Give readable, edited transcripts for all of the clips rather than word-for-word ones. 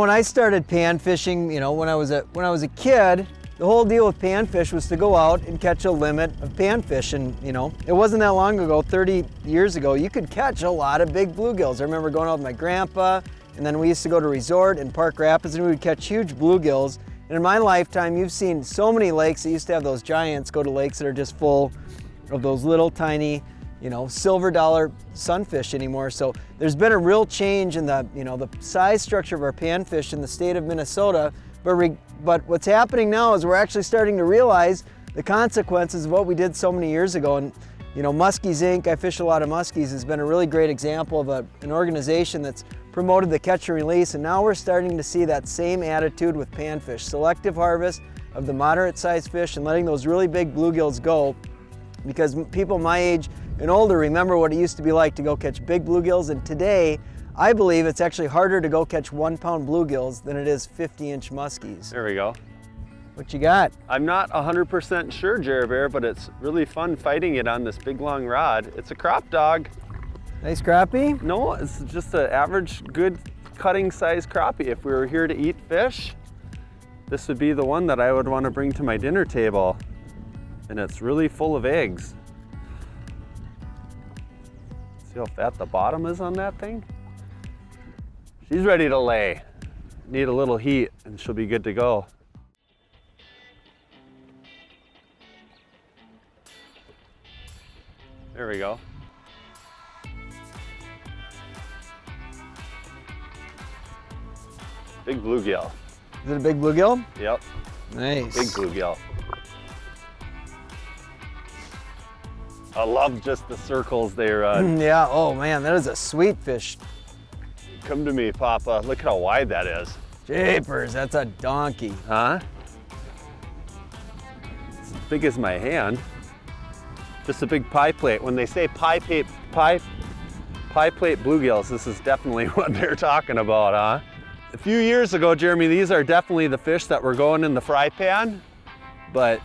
When I started pan fishing, you know, when I was a kid, the whole deal with panfish was to go out and catch a limit of panfish. And you know, it wasn't that long ago, 30 years ago, you could catch a lot of big bluegills. I remember going out with my grandpa, and then we used to go to resort in Park Rapids and we would catch huge bluegills. And in my lifetime, you've seen so many lakes that used to have those giants go to lakes that are just full of those little tiny, you know, silver dollar sunfish anymore. So there's been a real change in the, you know, the size structure of our panfish in the state of Minnesota. But what's happening now is we're actually starting to realize the consequences of what we did so many years ago. And you know, Muskies Inc., I fish a lot of muskies, has been a really great example of an organization that's promoted the catch and release. And now we're starting to see that same attitude with panfish. Selective harvest of the moderate sized fish and letting those really big bluegills go. Because people my age and older remember what it used to be like to go catch big bluegills, and today I believe it's actually harder to go catch 1 pound bluegills than it is 50-inch muskies. There we go. What you got? I'm not 100% sure, Jerry Bear, but it's really fun fighting it on this big long rod. It's a crop dog. Nice crappie? No, it's just an average good cutting size crappie. If we were here to eat fish, this would be the one that I would want to bring to my dinner table. And it's really full of eggs. See how fat the bottom is on that thing? She's ready to lay. Need a little heat and she'll be good to go. There we go. Big bluegill. Is it a big bluegill? Yep. Nice. Big bluegill. I love just the circles they run. Yeah, oh man, that is a sweet fish. Come to me, Papa. Look how wide that is. Japers, that's a donkey. Huh? It's as big as my hand. Just a big pie plate. When they say pie plate bluegills, this is definitely what they're talking about, huh? A few years ago, Jeremy, these are definitely the fish that were going in the fry pan, but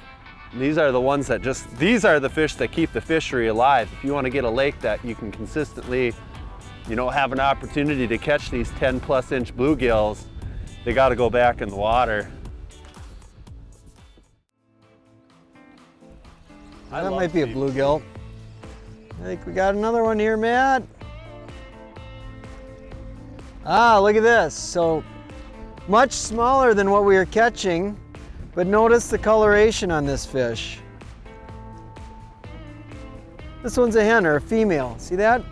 these are the ones that these are the fish that keep the fishery alive. If you want to get a lake that you can consistently, you know, have an opportunity to catch these 10+ inch bluegills, they got to go back in the water. That might be a bluegill. I think we got another one here, Matt. Ah, look at this. So much smaller than what we were catching, but notice the coloration on this fish. This one's a hen or a female. See that?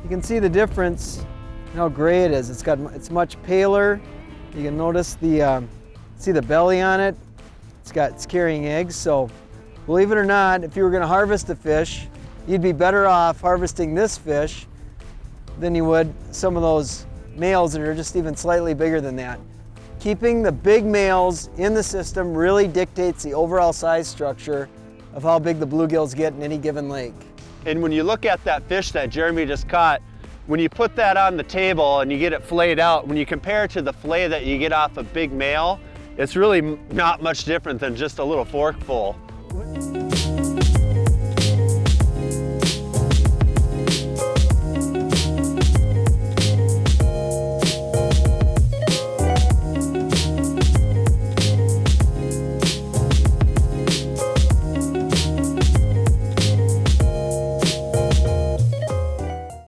You can see the difference in how gray it is. It's much paler. You can notice see the belly on it. It's carrying eggs. So believe it or not, if you were going to harvest a fish, you'd be better off harvesting this fish than you would some of those males that are just even slightly bigger than that. Keeping the big males in the system really dictates the overall size structure of how big the bluegills get in any given lake. And when you look at that fish that Jeremy just caught, when you put that on the table and you get it filleted out, when you compare it to the fillet that you get off a big male, it's really not much different than just a little forkful.